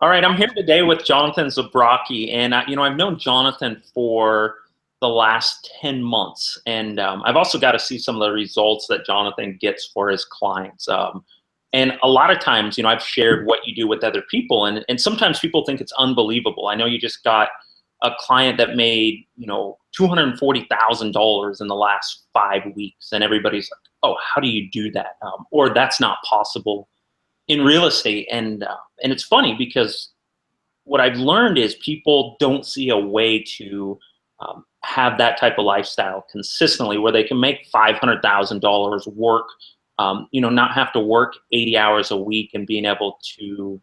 All right, I'm here today with Jonathan Zabrocki, and I've known Jonathan for the last 10 months, and I've also got to see some of the results that Jonathan gets for his clients. And a lot of times, I've shared what you do with other people, and sometimes people think it's unbelievable. I know you just got a client that made, $240,000 in the last 5 weeks, and everybody's like, "Oh, how do you do that?" Or that's not possible in real estate. And it's funny because what I've learned is people don't see a way to have that type of lifestyle consistently where they can make $500,000 work, not have to work 80 hours a week and being able to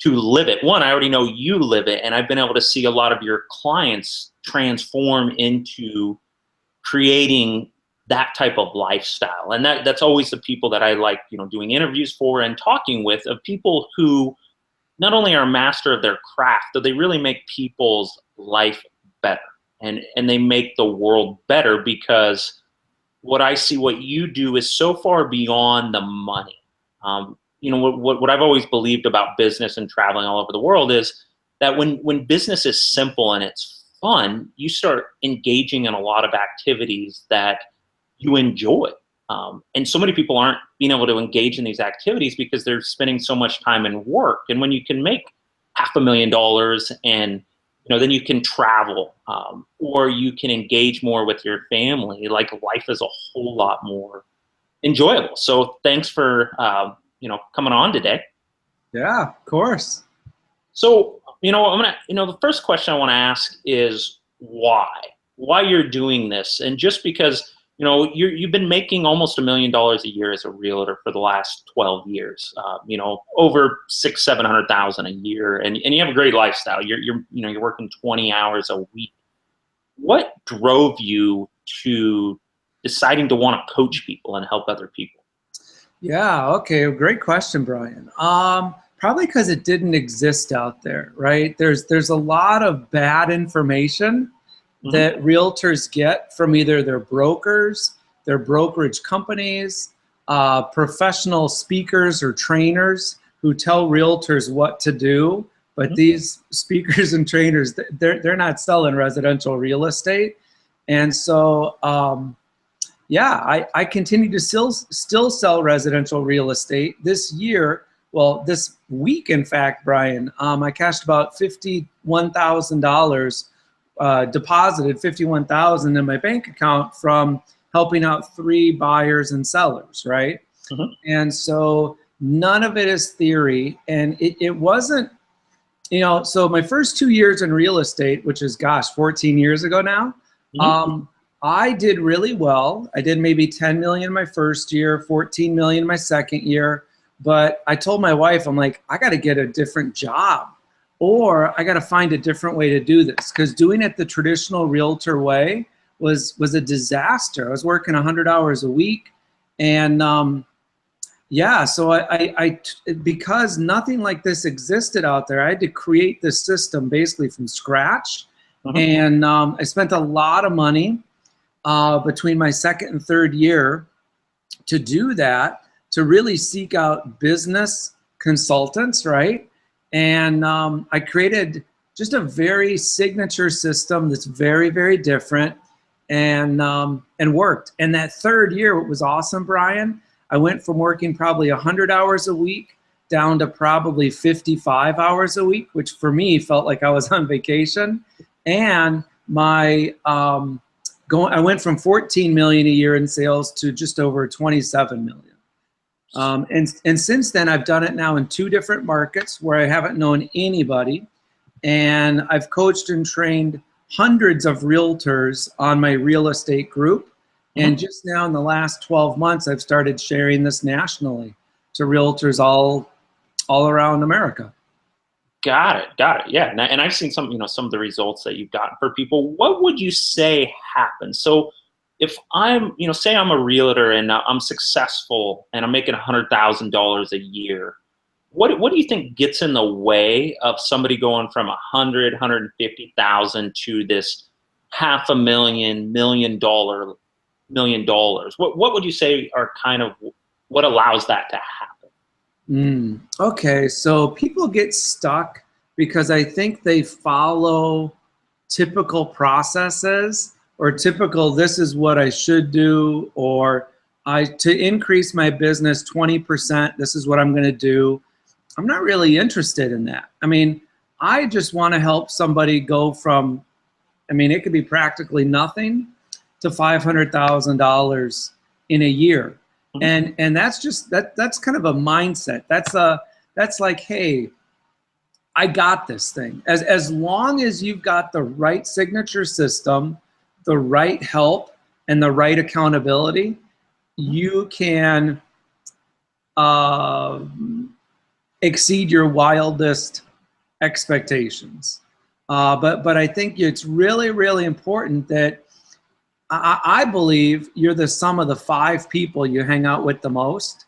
live it. One, I already know you live it, and I've been able to see a lot of your clients transform into creating that type of lifestyle. And that's always the people that I like, doing interviews for and talking with, of people who not only are a master of their craft, but they really make people's life better. And they make the world better, because what I see what you do is so far beyond the money. What I've always believed about business and traveling all over the world is that when business is simple and it's fun, you start engaging in a lot of activities that you enjoy. And so many people aren't being able to engage in these activities because they're spending so much time in work. And when you can make $500,000 and then you can travel, or you can engage more with your family, like, life is a whole lot more enjoyable. So thanks for coming on today. Yeah, of course. So the first question I want to ask is why you're doing this. And just because you've been making almost $1 million a year as a realtor for the last 12 years, over 600,000-700,000 a year, and you have a great lifestyle. You're working 20 hours a week. What drove you to deciding to want to coach people and help other people? Yeah, okay, great question, Brian. Probably because it didn't exist out there, right? There's a lot of bad information that realtors get from either their brokers, their brokerage companies, professional speakers or trainers who tell realtors what to do. But these speakers and trainers, they're not selling residential real estate. And so, yeah, I continue to still sell residential real estate. This year, well, this week, in fact, Brian, I cashed about $51,000, deposited $51,000 in my bank account from helping out 3 buyers and sellers, right? And so none of it is theory, and it wasn't, so my first 2 years in real estate, which is, gosh, 14 years ago now, I did really well. I did maybe 10 million my first year, 14 million my second year. But I told my wife, I'm like, I got to get a different job, or I got to find a different way to do this, because doing it the traditional realtor way was a disaster. I was working 100 hours a week, and yeah, so I because nothing like this existed out there, I had to create this system basically from scratch. And I spent a lot of money between my second and third year to do that, to really seek out business consultants, right? And I created just a very signature system that's very, very different, and worked. And that third year, what was awesome, Brian, I went from working probably 100 hours a week down to probably 55 hours a week, which for me felt like I was on vacation. And I went from 14 million a year in sales to just over 27 million. And since then, I've done it now in 2 different markets where I haven't known anybody. And I've coached and trained hundreds of realtors on my real estate group. And just now in the last 12 months, I've started sharing this nationally to realtors all around America. Got it. Yeah, and I've seen some of the results that you've gotten for people. What would you say happens? So if I'm, say I'm a realtor and I'm successful and I'm making $100,000 a year, what do you think gets in the way of somebody going from 150,000 to this $500,000, $1 million? What would you say are kind of what allows that to happen? Okay, so people get stuck because I think they follow typical processes, or typical, this is what I should do, or to increase my business 20%, this is what I'm going to do. I'm not really interested in that. I mean, I just want to help somebody go from, I mean, it could be practically nothing to $500,000 in a year. And that's just, that's kind of a mindset. That's like, hey, I got this thing. As long as you've got the right signature system, the right help, and the right accountability, you can exceed your wildest expectations. But I think it's really, really important that I believe you're the sum of the 5 people you hang out with the most.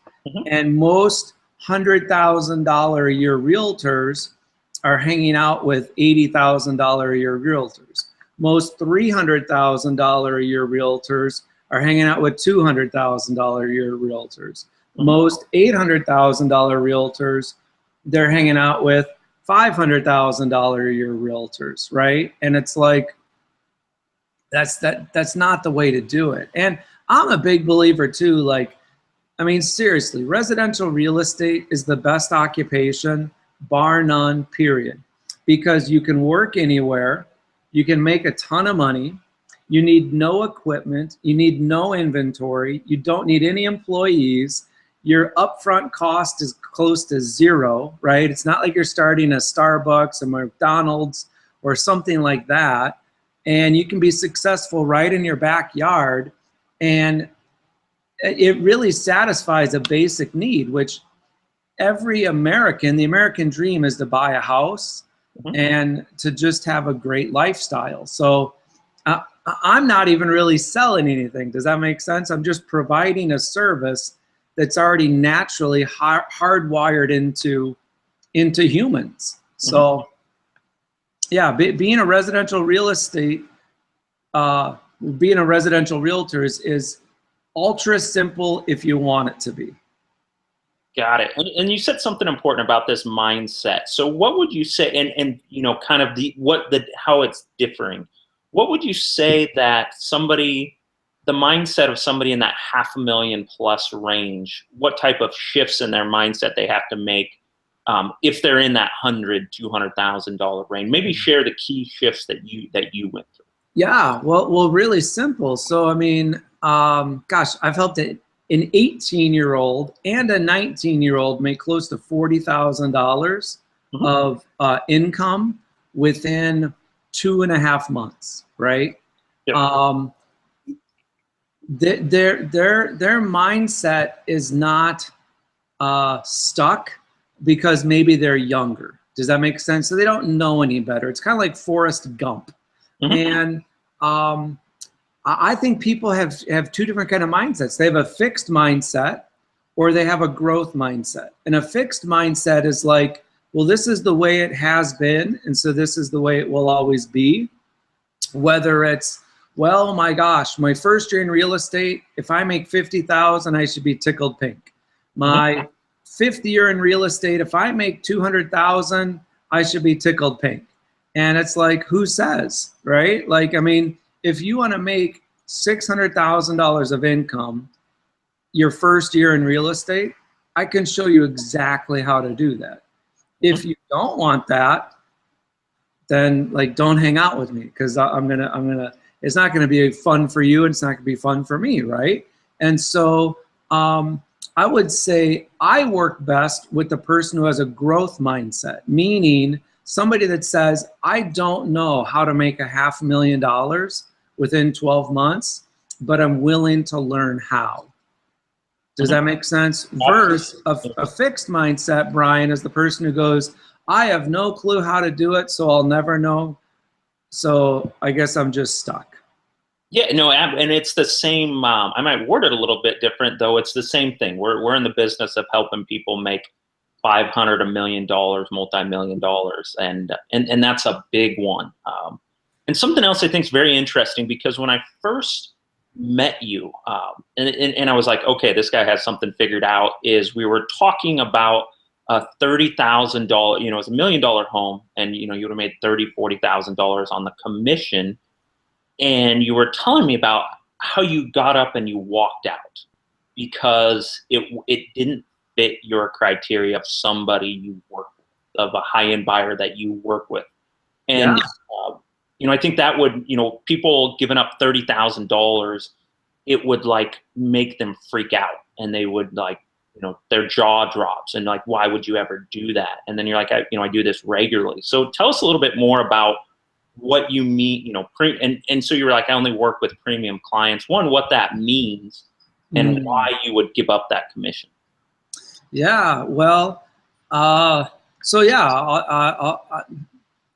And most $100,000 a year realtors are hanging out with $80,000 a year realtors. Most $300,000 a year realtors are hanging out with $200,000 a year realtors. Most $800,000 realtors, they're hanging out with $500,000 a year realtors, right? And it's like, that's not the way to do it. And I'm a big believer too, like, I mean, seriously, residential real estate is the best occupation, bar none, period. Because you can work anywhere, you can make a ton of money, you need no equipment, you need no inventory, you don't need any employees, your upfront cost is close to zero, right? It's not like you're starting a Starbucks, a McDonald's, or something like that. And you can be successful right in your backyard. And it really satisfies a basic need, which every American, the American dream is to buy a house and to just have a great lifestyle. So I'm not even really selling anything. Does that make sense? I'm just providing a service that's already naturally hardwired into humans. So yeah, being a residential real estate, being a residential realtor is ultra simple if you want it to be. Got it. And you said something important about this mindset. So what would you say, and you know, kind of how it's differing, what would you say that somebody, the mindset of somebody in that $500,000+ range, what type of shifts in their mindset they have to make if they're in that $100,000, $200,000 range? Maybe share the key shifts that you went through. Yeah, well, really simple. So I mean, gosh, I've helped an 18-year-old and a 19-year-old make close to $40,000 of income within 2.5 months, right? Yep. Their mindset is not stuck because maybe they're younger. Does that make sense? So they don't know any better. It's kind of like Forrest Gump. And I think people have 2 different kind of mindsets. They have a fixed mindset or they have a growth mindset. And a fixed mindset is like, well, this is the way it has been, and so this is the way it will always be. Whether it's, well, my gosh, my first year in real estate, if I make $50,000, I should be tickled pink. My 5th year in real estate, if I make $200,000, I should be tickled pink. And it's like, who says, right? Like, I mean, if you want to make $600,000 of income your first year in real estate, I can show you exactly how to do that. If you don't want that, then like, don't hang out with me, because it's not gonna be fun for you, and it's not gonna be fun for me, right? And so I would say I work best with the person who has a growth mindset, meaning somebody that says, I don't know how to make $500,000 within 12 months, but I'm willing to learn how. Does that make sense? Versus a fixed mindset, Brian, is the person who goes, I have no clue how to do it, so I'll never know. So I guess I'm just stuck. Yeah, no, and it's the same. I might word it a little bit different, though. It's the same thing. We're in the business of helping people make $500,000, $1 million, multi-million dollars, and that's a big one. And something else I think is very interesting, because when I first met you, and I was like, okay, this guy has something figured out, is we were talking about a $30,000, you know, it's $1 million home, and you know, you would have made $40,000 on the commission. And you were telling me about how you got up and you walked out because it didn't fit your criteria of somebody you work with, of a high-end buyer that you work with. And Yeah. you know, I think that would, you know, people giving up $30,000, it would like make them freak out, and they would like, you know, their jaw drops, and like, why would you ever do that? And then you're like, you know, I do this regularly. So tell us a little bit more about what you mean, you know, and so you were like, I only work with premium clients. One, what that means, and why you would give up that commission. Yeah, well, so yeah,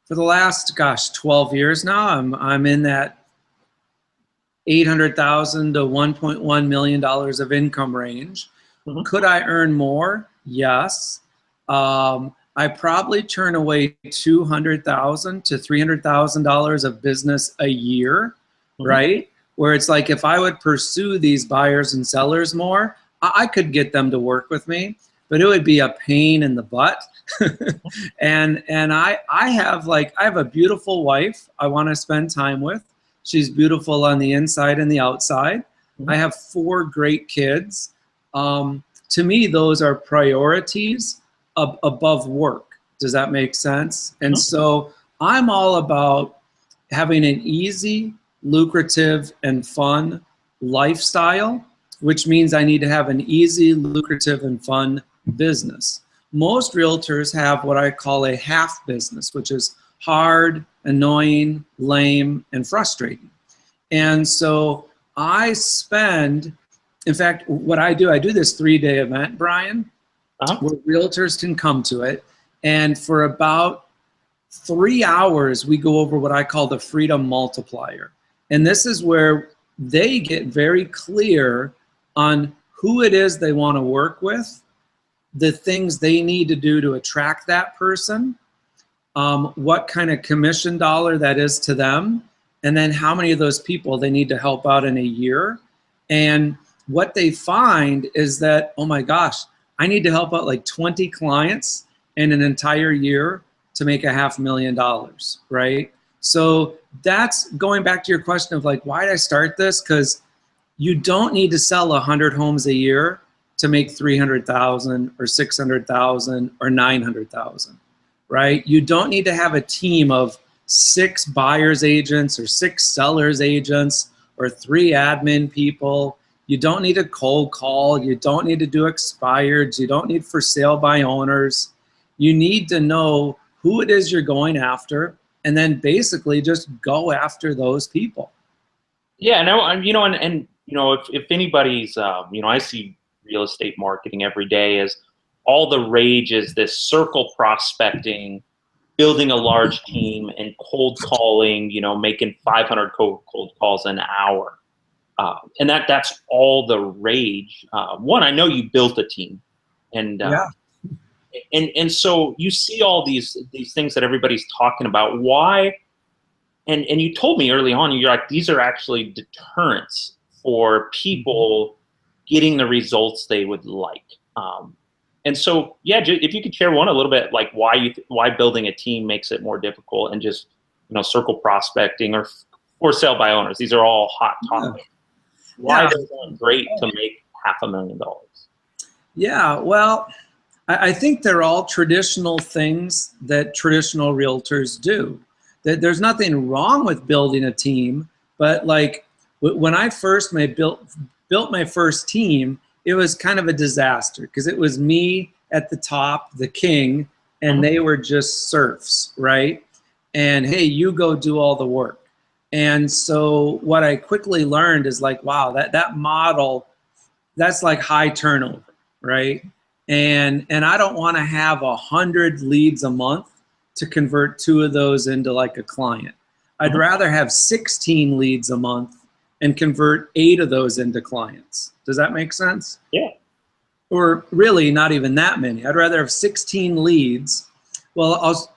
for the last, gosh, 12 years now, I'm in that $800,000 to $1.1 million of income range. Mm-hmm. Could I earn more? Yes. I probably turn away $200,000 to $300,000 of business a year, Mm-hmm. right? Where it's like, if I would pursue these buyers and sellers more, I could get them to work with me, but it would be a pain in the butt. and I have a beautiful wife I want to spend time with. She's beautiful on the inside and the outside. Mm-hmm. I have 4 great kids. To me, those are priorities above work. Does that make sense? And so I'm all about having an easy, lucrative, and fun lifestyle, which means I need to have an easy, lucrative, and fun business. Most realtors have what I call a half business, which is hard, annoying, lame, and frustrating. And so I spend, in fact, what I do this 3-day event, Brian, where realtors can come to it. And for about 3 hours, we go over what I call the freedom multiplier. And this is where they get very clear on who it is they want to work with, the things they need to do to attract that person, what kind of commission dollar that is to them, and then how many of those people they need to help out in a year. And what they find is that, oh my gosh, I need to help out like 20 clients in an entire year to make $500,000, right? So that's going back to your question of like, why did I start this? Because you don't need to sell 100 homes a year to make 300,000 or 600,000 or 900,000, right? You don't need to have a team of 6 buyers agents or 6 sellers agents or 3 admin people. You don't need a cold call. You don't need to do expireds. You don't need for sale by owners. You need to know who it is you're going after, and then basically just go after those people. Yeah, no, you know, and you know, if anybody's, you know, I see real estate marketing every day as all the rage is this circle prospecting, building a large team, and cold calling, you know, making 500 cold calls an hour. And that's all the rage. One, I know you built a team, and and so you see all these things that everybody's talking about. Why? And you told me early on, you're like, these are actually deterrents for people getting the results they would like. And so, yeah, if you could share a little bit, like why building a team makes it more difficult, and just, you know, circle prospecting or for sale by owners. These are all hot topics. Why they're going great to make $500,000. Yeah, well, I think they're all traditional things that traditional realtors do. There's nothing wrong with building a team, but like when I first built my first team, it was kind of a disaster because it was me at the top, the king, and they were just serfs, right? And hey, you go do all the work. And so what I quickly learned is like, wow, that model, that's like high turnover, right? And I don't want to have 100 leads a month to convert 2 of those into like a client. I'd rather have 16 leads a month and convert 8 of those into clients. Does that make sense? Yeah. Or really not even that many. I'd rather have 16 leads. Well,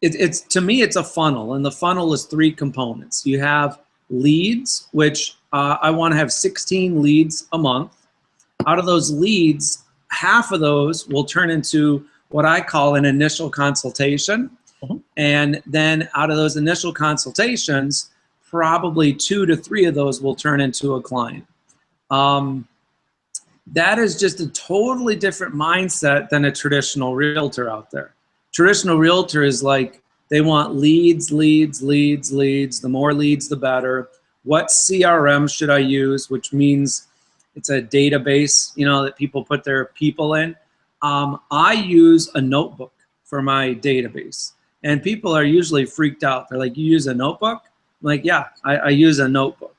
it's to me, it's a funnel, and the funnel is 3 components. You have leads, which I want to have 16 leads a month. Out of those leads, half of those will turn into what I call an initial consultation. And then out of those initial consultations, probably 2 to 3 of those will turn into a client. That is just a totally different mindset than a traditional realtor out there. Traditional realtor is like, they want leads, leads, leads, leads. The more leads, the better. What CRM should I use? Which means it's a database, you know, that people put their people in. I use a notebook for my database. And people are usually freaked out. They're like, you use a notebook? I'm like, yeah, I use a notebook.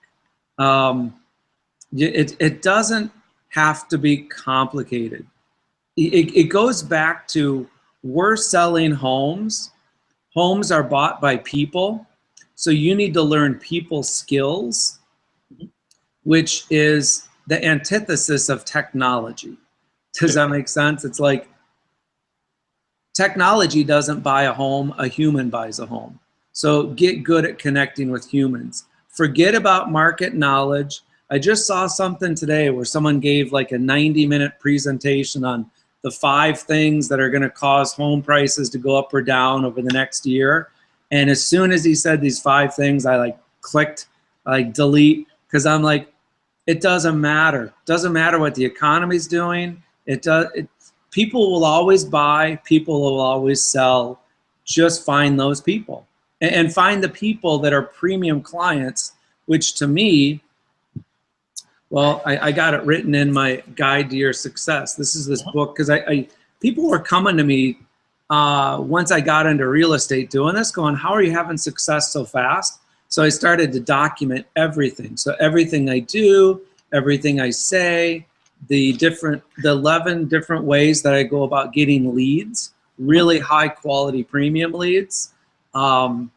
It doesn't have to be complicated. It goes back to, we're selling homes. Homes are bought by people. So you need to learn people skills, which is the antithesis of technology. Does that make sense? It's like, technology doesn't buy a home, a human buys a home. So get good at connecting with humans. Forget about market knowledge. I just saw something today where someone gave like a 90-minute presentation on the 5 things that are going to cause home prices to go up or down over the next year. And as soon as he said these 5 things, I like clicked, like delete, because I'm like, it doesn't matter. It doesn't matter what the economy's doing. People will always buy, people will always sell. Just find those people and find the people that are premium clients, which to me, well, I got it written in my Guide to Your Success. This is this book, because people were coming to me once I got into real estate doing this, going, how are you having success so fast? So I started to document everything. So everything I do, everything I say, the 11 different ways that I go about getting leads, really high quality premium leads. So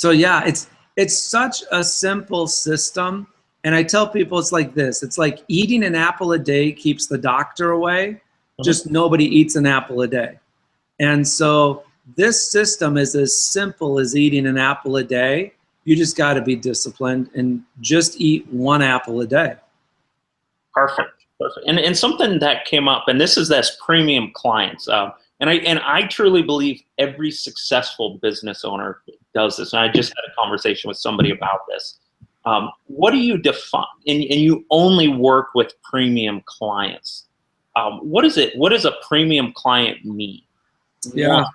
yeah, it's such a simple system. And I tell people it's like this. It's like eating an apple a day keeps the doctor away. Just nobody eats an apple a day. And so this system is as simple as eating an apple a day. You just got to be disciplined and just eat 1 apple a day. Perfect. And something that came up, and this is premium clients. And I truly believe every successful business owner does this. And I just had a conversation with somebody about this. What do you define? And you only work with premium clients. What does a premium client mean? Yeah.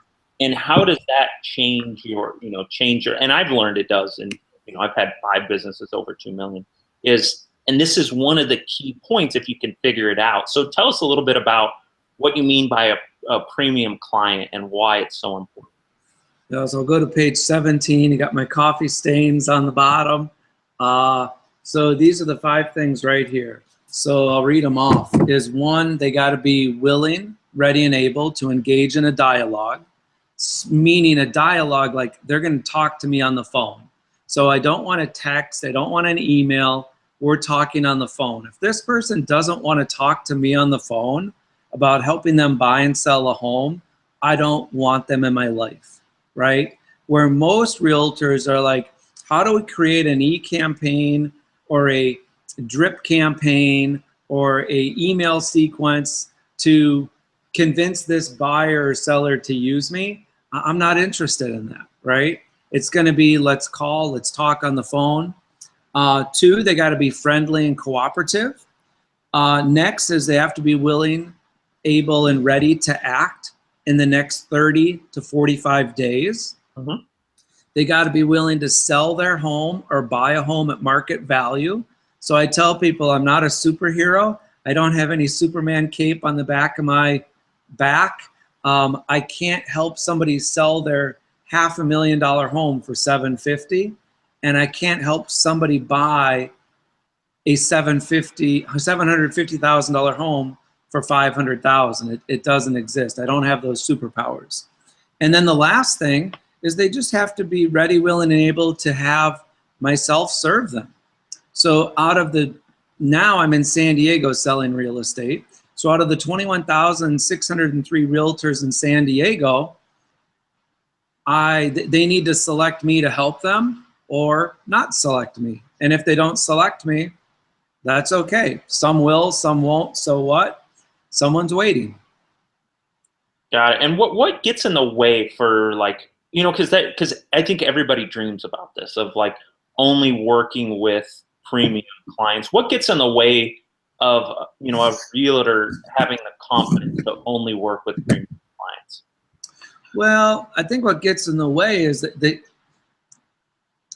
And how does that change your, and I've learned it does. And, I've had 5 businesses over 2 million and this is one of the key points if you can figure it out. So tell us a little bit about what you mean by a premium client and why it's so important. Yeah, so I'll go to page 17. You got my coffee stains on the bottom. So these are the 5 things right here. So I'll read them off. Is 1, they got to be willing, ready, and able to engage in a dialogue, meaning a dialogue like they're going to talk to me on the phone. So I don't want a text. I don't want an email. We're talking on the phone. If this person doesn't want to talk to me on the phone about helping them buy and sell a home, I don't want them in my life, right? Where most realtors are like, how do we create an e-campaign or a drip campaign or a email sequence to convince this buyer or seller to use me? I'm not interested in that, right? It's going to be, let's call, let's talk on the phone. 2, they got to be friendly and cooperative. Next is they have to be willing, able, and ready to act in the next 30 to 45 days. They got to be willing to sell their home or buy a home at market value. So I tell people I'm not a superhero. I don't have any Superman cape on the back of my back. I can't help somebody sell their $500,000 home for $750,000, and I can't help somebody buy a $750,000 home for $500,000. It doesn't exist. I don't have those superpowers. And then the last thing is they just have to be ready, willing, and able to have myself serve them. So now I'm in San Diego selling real estate. So out of the 21,603 realtors in San Diego, they need to select me to help them or not select me. And if they don't select me, that's okay. Some will, some won't, so what? someone's waiting. Got it. And what gets in the way for, like, because I think everybody dreams about this, of like only working with premium clients. What gets in the way of a realtor having the confidence to only work with premium clients? Well, I think what gets in the way is that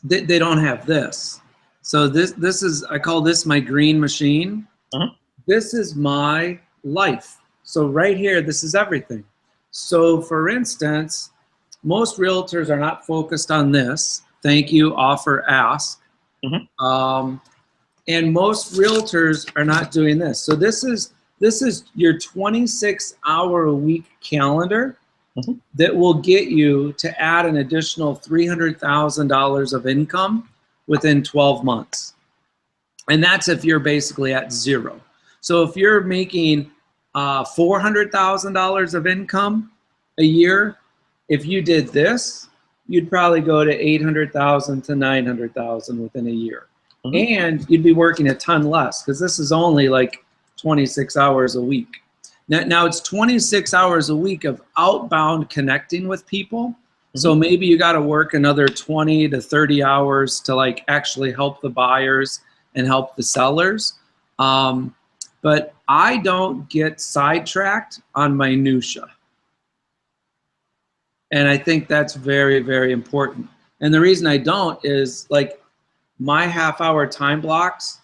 they don't have this. So this is, I call this my green machine. Mm-hmm. This is my life. So right here, this is everything. So for instance, most realtors are not focused on this. Thank you, offer, ask. Mm-hmm. And most realtors are not doing this. So this is your 26-hour-a-week calendar. Mm-hmm. That will get you to add an additional $300,000 of income within 12 months. And that's if you're basically at zero. So if you're making $400,000 of income a year, if you did this, you'd probably go to $800,000 to $900,000 within a year. Mm-hmm. And you'd be working a ton less, because this is only like 26 hours a week. Now it's 26 hours a week of outbound connecting with people. Mm-hmm. So maybe you got to work another 20 to 30 hours to like actually help the buyers and help the sellers. But I don't get sidetracked on minutia. And I think that's very, very important. And the reason I don't is, like, my half-hour time blocks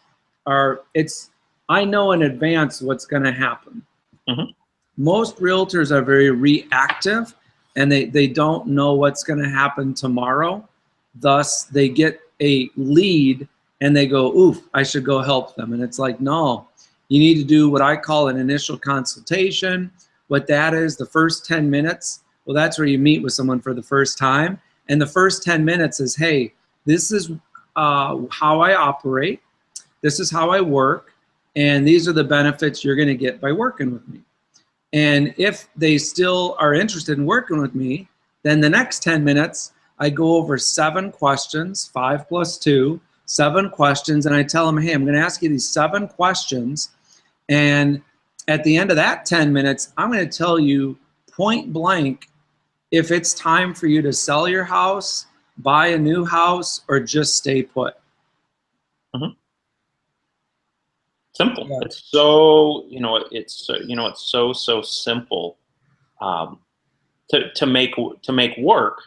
I know in advance what's going to happen. Mm-hmm. Most realtors are very reactive, and they don't know what's going to happen tomorrow. Thus, they get a lead and they go, oof, I should go help them. And it's like, no, you need to do what I call an initial consultation. What that is, the first 10 minutes, well, that's where you meet with someone for the first time. And the first 10 minutes is, hey, this is how I operate. This is how I work. And these are the benefits you're going to get by working with me. And if they still are interested in working with me, then the next 10 minutes, I go over 7 questions, 5 plus 2, 7 questions. And I tell them, hey, I'm going to ask you these 7 questions. And at the end of that 10 minutes, I'm going to tell you point blank if it's time for you to sell your house, buy a new house, or just stay put. Mm-hmm. Simple. Yeah. It's so, it's so simple to make work.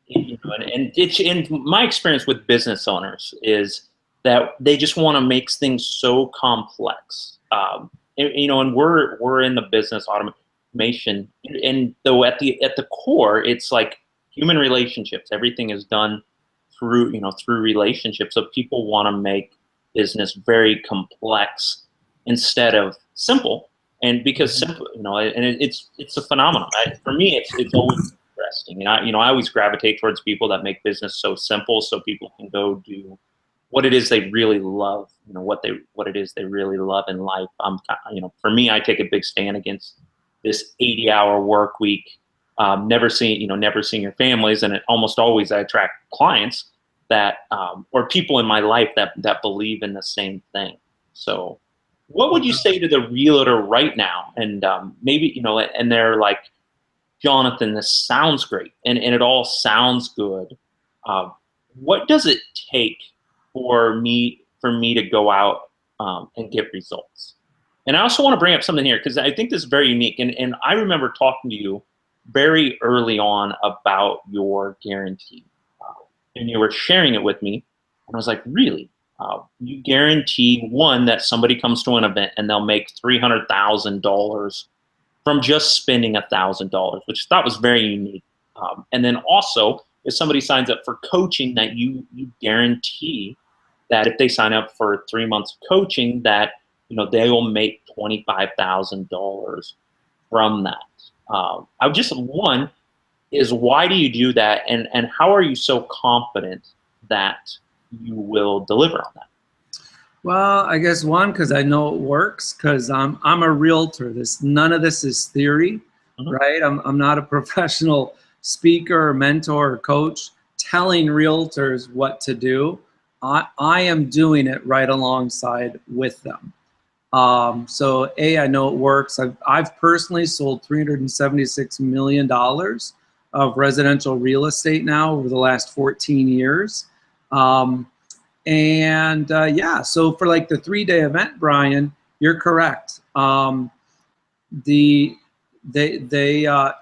And it's, in my experience with business owners, is that they just want to make things so complex. And we're in the business automation, and though at the core, it's like human relationships. Everything is done through relationships. So people want to make business very complex instead of simple. And because simple, and it's a phenomenon. For me, it's always interesting. And I always gravitate towards people that make business so simple, so people can go do what it is they really love. What it is they really love in life. For me, I take a big stand against this 80-hour work week. Never seeing your families, and almost always I attract clients that or people in my life that believe in the same thing. So what would you say to the realtor right now? And maybe, and they're like, Jonathan, this sounds great, and it all sounds good. What does it take for me to go out and get results? And I also want to bring up something here, because I think this is very unique. And I remember talking to you very early on about your guarantee. And you were sharing it with me. And I was like, really? You guarantee, one, that somebody comes to an event and they'll make $300,000 from just spending $1,000, which I thought was very unique. And then also, if somebody signs up for coaching, that you guarantee that if they sign up for 3 months of coaching, that they will make $25,000 from that. I just, one is, why do you do that, and how are you so confident that you will deliver on that? Well, I guess one, because I know it works, because I'm a realtor. None of this is theory, mm-hmm. right? I'm not a professional speaker or mentor or coach telling realtors what to do. I am doing it right alongside with them. So I know it works. I've personally sold $376 million of residential real estate now over the last 14 years. Yeah, so for like the 3-day event, Brian, you're correct. They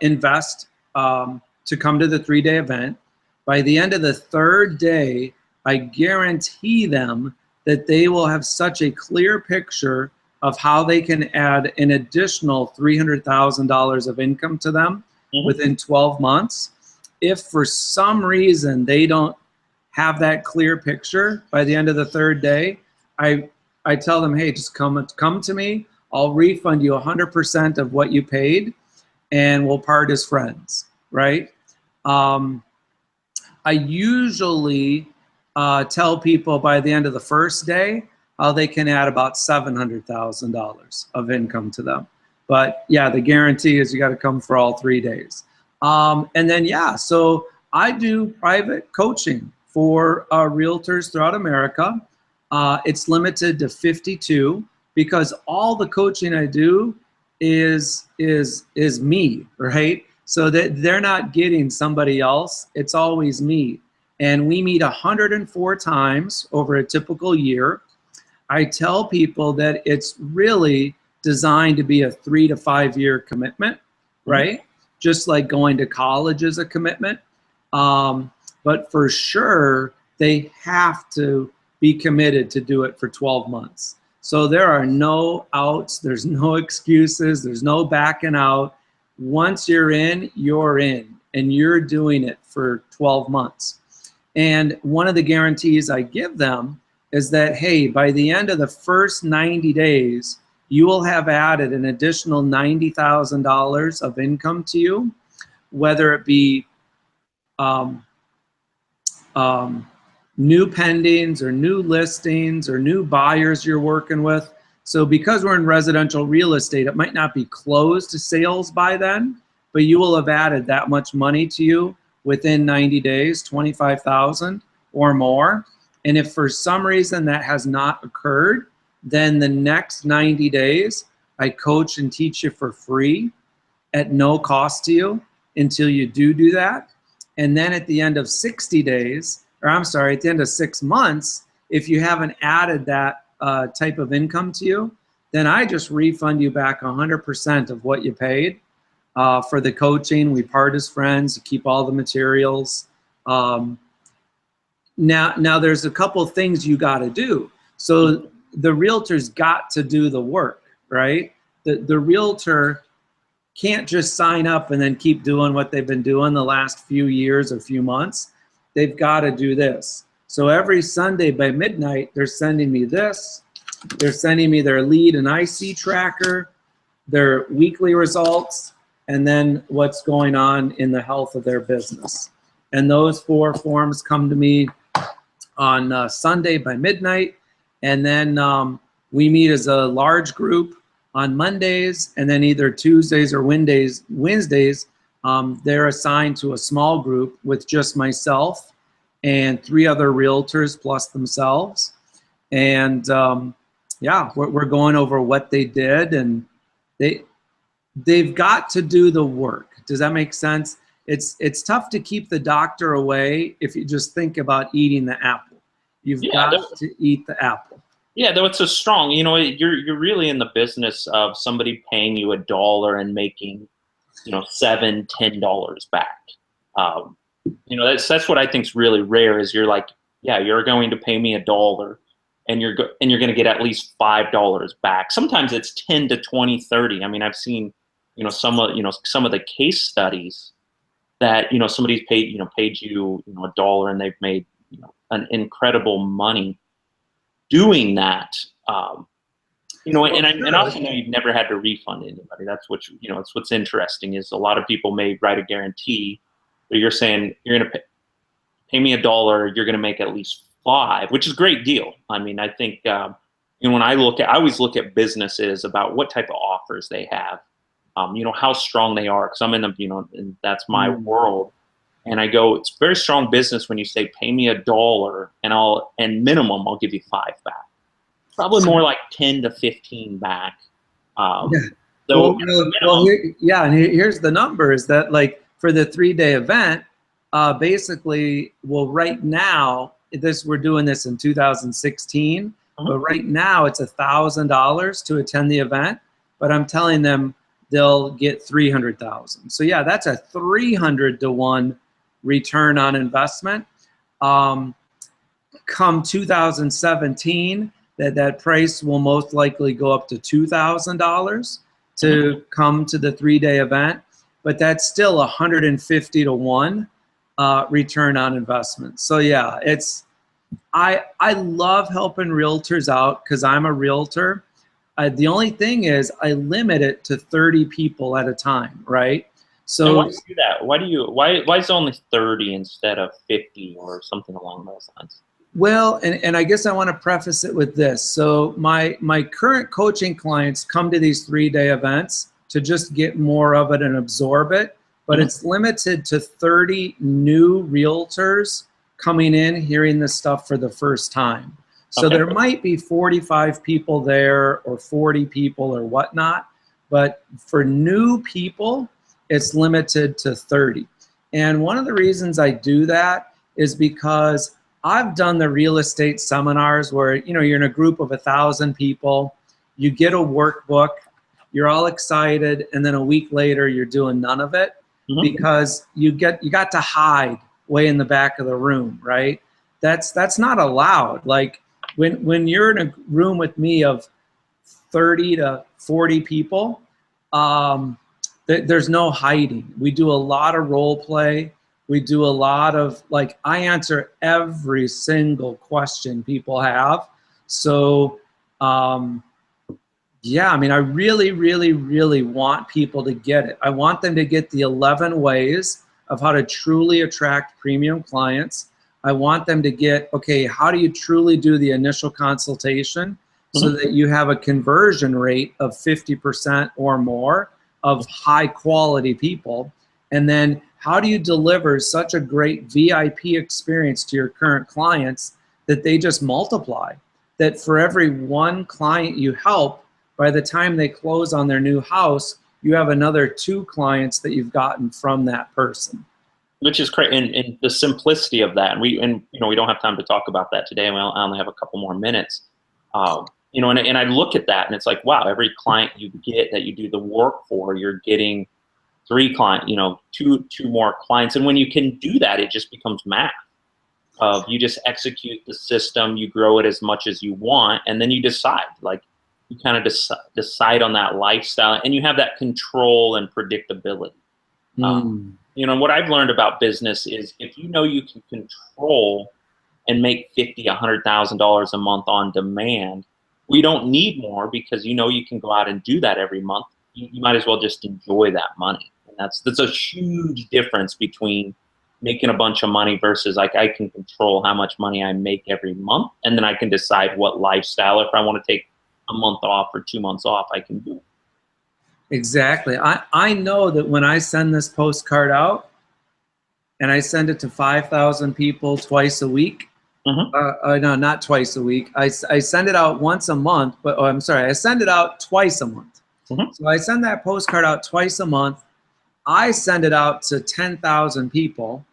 invest to come to the 3-day event. By the end of the 3rd day, I guarantee them that they will have such a clear picture of how they can add an additional $300,000 of income to them within 12 months. If for some reason they don't have that clear picture by the end of the 3rd day, I tell them, hey, just come to me. I'll refund you 100% of what you paid, and we'll part as friends, right? I usually tell people by the end of the 1st day how they can add about $700,000 of income to them. But yeah, the guarantee is you got to come for all 3 days. And then, yeah, so I do private coaching for realtors throughout America. It's limited to 52 because all the coaching I do is me, right? So that they're not getting somebody else. It's always me. And we meet 104 times over a typical year. I tell people that it's really designed to be a 3 to 5 year commitment, right? Just like going to college is a commitment. But for sure, they have to be committed to do it for 12 months. So there are no outs, there's no excuses, there's no backing out. Once you're in, and you're doing it for 12 months. And one of the guarantees I give them is that, hey, by the end of the first 90 days, you will have added an additional $90,000 of income to you, whether it be new pendings or new listings or new buyers you're working with. So because we're in residential real estate, it might not be closed to sales by then, but you will have added that much money to you within 90 days, 25,000 or more. And if for some reason that has not occurred, then the next 90 days, I coach and teach you for free at no cost to you until you do that. And then at the end of 60 days, or I'm sorry, at the end of 6 months, if you haven't added that type of income to you, then I just refund you back 100% of what you paid for the coaching. We part as friends, keep all the materials. Now there's a couple things you got to do. So the realtor's got to do the work, right? The realtor can't just sign up and then keep doing what they've been doing the last few years or few months. They've got to do this. So every Sunday by midnight, they're sending me this. They're sending me their lead and IC tracker, their weekly results, and then what's going on in the health of their business. And those 4 forms come to me on Sunday by midnight. And then we meet as a large group on Mondays, and then either Tuesdays or Wednesdays, they're assigned to a small group with just myself and 3 other realtors plus themselves. And yeah, we're going over what they did, and they've got to do the work. Does that make sense? It's tough to keep the doctor away if you just think about eating the apple. You've got to eat the apple. Yeah, though it's so strong. You know, you're really in the business of somebody paying you $1 and making, $7, $10 back. That's what I think is really rare. Is you're like, yeah, you're going to pay me $1, and you're going to get at least $5 back. Sometimes it's 10 to 20, 30. I mean, I've seen, some of the case studies that somebody's paid you $1 and they've made an incredible money doing that. And I also know you've never had to refund anybody. That's what it's what's interesting is a lot of people may write a guarantee, but you're saying you're going to pay me $1, you're going to make at least $5, which is a great deal. I mean, I think when I always look at businesses about what type of offers they have, how strong they are, because I'm in the and that's my world. And I go, it's very strong business when you say pay me $1 and minimum I'll give you $5 back. Probably more like 10 to 15 back. Yeah. So And here's the number is that like for the 3-day event, basically, well, right now, we're doing this in 2016, but right now it's $1,000 to attend the event, but I'm telling them they'll get 300,000. So yeah, that's a 300 to 1 return on investment. Come 2017, that price will most likely go up to $2,000 to come to the 3-day event, but that's still 150 to 1 return on investment. So yeah, I love helping realtors out because I'm a realtor. The only thing is I limit it to 30 people at a time, right? So and why do you do that? Why is it only 30 instead of 50 or something along those lines? Well, and I guess I want to preface it with this. So my current coaching clients come to these 3-day events to just get more of it and absorb it, but it's limited to 30 new realtors coming in, hearing this stuff for the first time. So there might be 45 people there or 40 people or whatnot, but for new people, it's limited to 30. And one of the reasons I do that is because I've done the real estate seminars where, you're in a group of 1,000 people, you get a workbook, you're all excited, and then a week later you're doing none of it because you got to hide way in the back of the room, right? That's not allowed. Like when you're in a room with me of 30 to 40 people, there's no hiding. We do a lot of role play. We do a lot of, like, I answer every single question people have. So, yeah, I mean, I really, really, really want people to get it. I want them to get the 11 ways of how to truly attract premium clients. I want them to get, okay, how do you truly do the initial consultation so that you have a conversion rate of 50% or more of high quality people? And then how do you deliver such a great VIP experience to your current clients that they just multiply? That for every one client you help, by the time they close on their new house, you have another 2 clients that you've gotten from that person. Which is great, and the simplicity of that. And we don't have time to talk about that today. I only have a couple more minutes. And I look at that, and it's like, wow, every client you get that you do the work for, you're getting 3 clients, 2 more clients. And when you can do that, it just becomes math. You just execute the system, you grow it as much as you want, and then you decide. Like, you kind of decide on that lifestyle, and you have that control and predictability. What I've learned about business is if you can control and make $50,000, $100,000 a month on demand, we don't need more because you can go out and do that every month. You might as well just enjoy that money. And that's a huge difference between making a bunch of money versus, like, I can control how much money I make every month, and then I can decide what lifestyle. If I want to take a month off or 2 months off, I can do it. Exactly. I know that when I send this postcard out and I send it to 5,000 people twice a week, no, not twice a week. I send it out once a month, but I send it out twice a month. So I send that postcard out twice a month. I send it out to 10,000 people.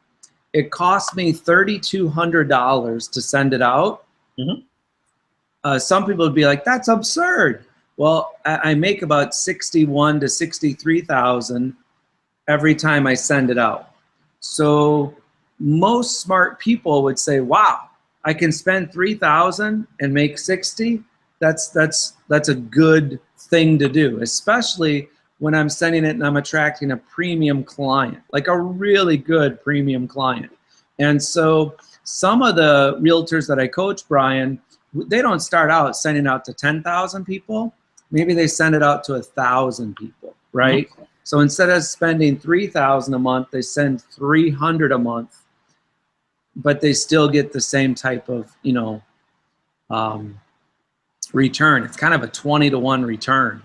It costs me $3,200 to send it out. Some people would be like, that's absurd. Well, I make about 61 to 63,000 every time I send it out. So most smart people would say, wow, I can spend 3,000 and make 60. That's a good thing to do, especially when I'm sending it and I'm attracting a premium client, like a really good premium client. And so some of the realtors that I coach, Brian, they don't start out sending out to 10,000 people. Maybe they send it out to 1,000 people, right? So instead of spending 3,000 a month, they send 300 a month, but they still get the same type of, return. It's kind of a 20 to 1 return.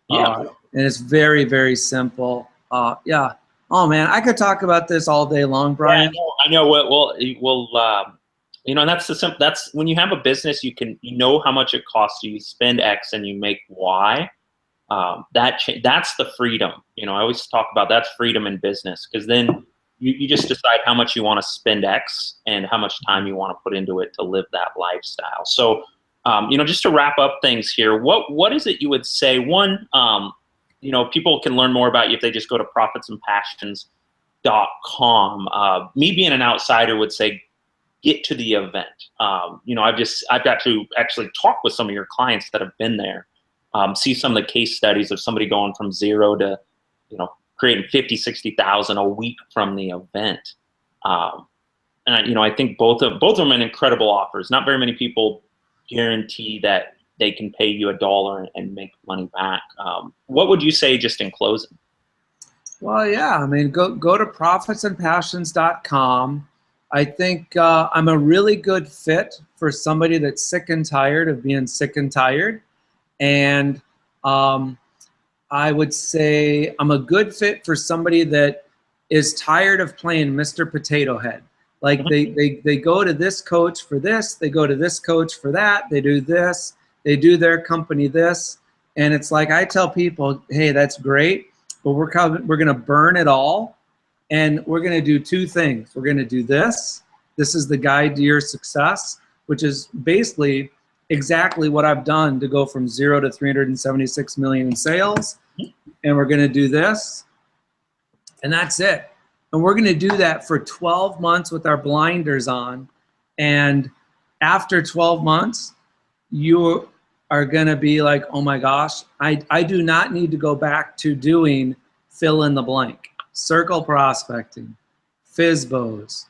And it's very, very simple. Yeah. Oh man, I could talk about this all day long, Brian. Yeah, I know. We'll That's when you have a business, you know how much it costs you. You spend X and you make Y. That's the freedom. I always talk about that's freedom in business, because then you just decide how much you want to spend X and how much time you want to put into it to live that lifestyle. So, just to wrap up things here, what is it you would say? One, people can learn more about you if they just go to profitsandpassions.com. Me being an outsider would say, get to the event. I've got to actually talk with some of your clients that have been there, see some of the case studies of somebody going from zero to, creating 50, 60,000 a week from the event. And I think both of them are incredible offers. Not very many people guarantee that they can pay you $1 and make money back. What would you say just in closing? Well, yeah, I mean, go to profitsandpassions.com. I think I'm a really good fit for somebody that's sick and tired of being sick and tired. And I would say I'm a good fit for somebody that is tired of playing Mr. Potato Head. Like they go to this coach for this, they go to this coach for that, they do this, they do their company this. And it's like, I tell people, hey, that's great, but we're going to burn it all. And we're going to do two things. We're going to do this. This is the guide to your success, which is basically exactly what I've done to go from 0 to 376 million in sales. And we're going to do this. And that's it. And we're going to do that for 12 months with our blinders on. And after 12 months, you are going to be like, oh my gosh, I do not need to go back to doing fill in the blank. Circle prospecting, FSBOs,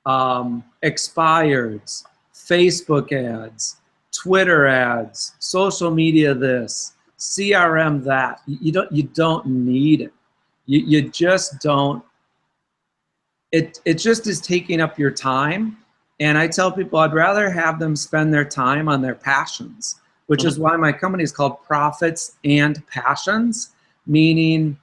expireds, Facebook ads, Twitter ads, social media this, CRM that. You don't need it. You just don't. It just is taking up your time. And I tell people I'd rather have them spend their time on their passions, which is why my company is called Profits and Passions, meaning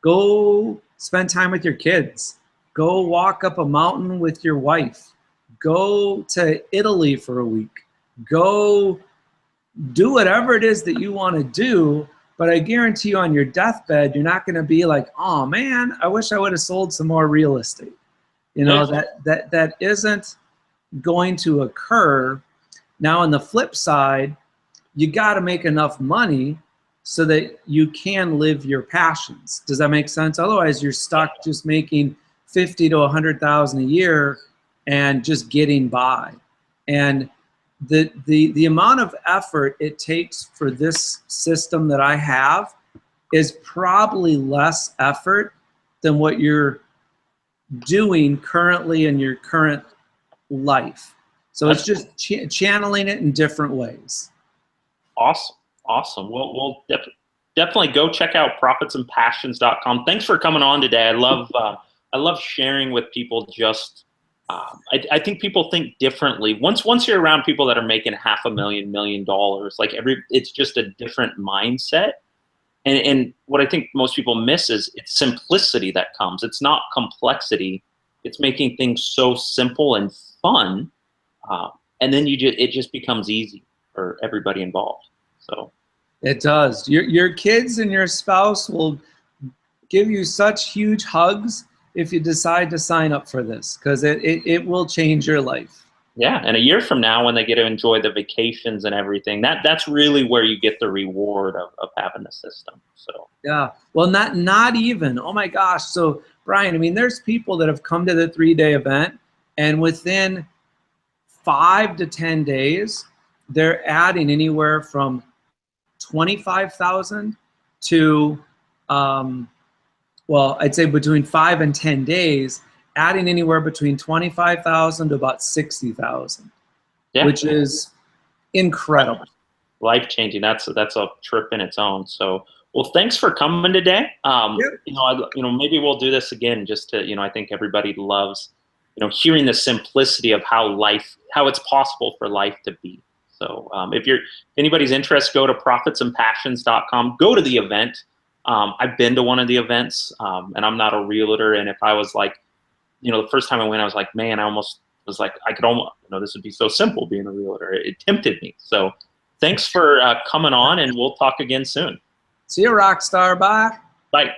go spend time with your kids. Go walk up a mountain with your wife. Go to Italy for a week. Go do whatever it is that you want to do. But I guarantee you on your deathbed, you're not going to be like, oh man, I wish I would have sold some more real estate. That isn't going to occur. Now on the flip side, you got to make enough money so that you can live your passions. Does that make sense? Otherwise, you're stuck just making 50 to 100,000 a year and just getting by. And the amount of effort it takes for this system that I have is probably less effort than what you're doing currently in your current life. So it's just channeling it in different ways. Awesome. We'll definitely go check out profitsandpassions.com. Thanks for coming on today. I love sharing with people. Just I think people think differently. Once you're around people that are making $500,000, $1 million, like it's just a different mindset. And what I think most people miss is it's simplicity that comes. It's not complexity. It's making things so simple and fun, and then it just becomes easy for everybody involved. So it does. Your kids and your spouse will give you such huge hugs if you decide to sign up for this, because it will change your life. Yeah, and a year from now, when they get to enjoy the vacations and everything, that's really where you get the reward of having the system. So yeah, well, not even. Oh my gosh. So Brian, I mean, there's people that have come to the 3-day event, and within 5 to 10 days, they're adding anywhere from 25,000 to, well, I'd say between 5 and 10 days, adding anywhere between 25,000 to about 60,000, which is incredible. Life-changing. That's a trip in its own. So, well, thanks for coming today. Maybe we'll do this again, just to, I think everybody loves, hearing the simplicity of how it's possible for life to be. So if anybody's interested, go to profitsandpassions.com, go to the event. I've been to one of the events, and I'm not a realtor. And if I was like, the first time I went, I was like, man, I almost was like, I could almost, this would be so simple being a realtor. It tempted me. So thanks for coming on, and we'll talk again soon. See you, rock star. Bye. Bye.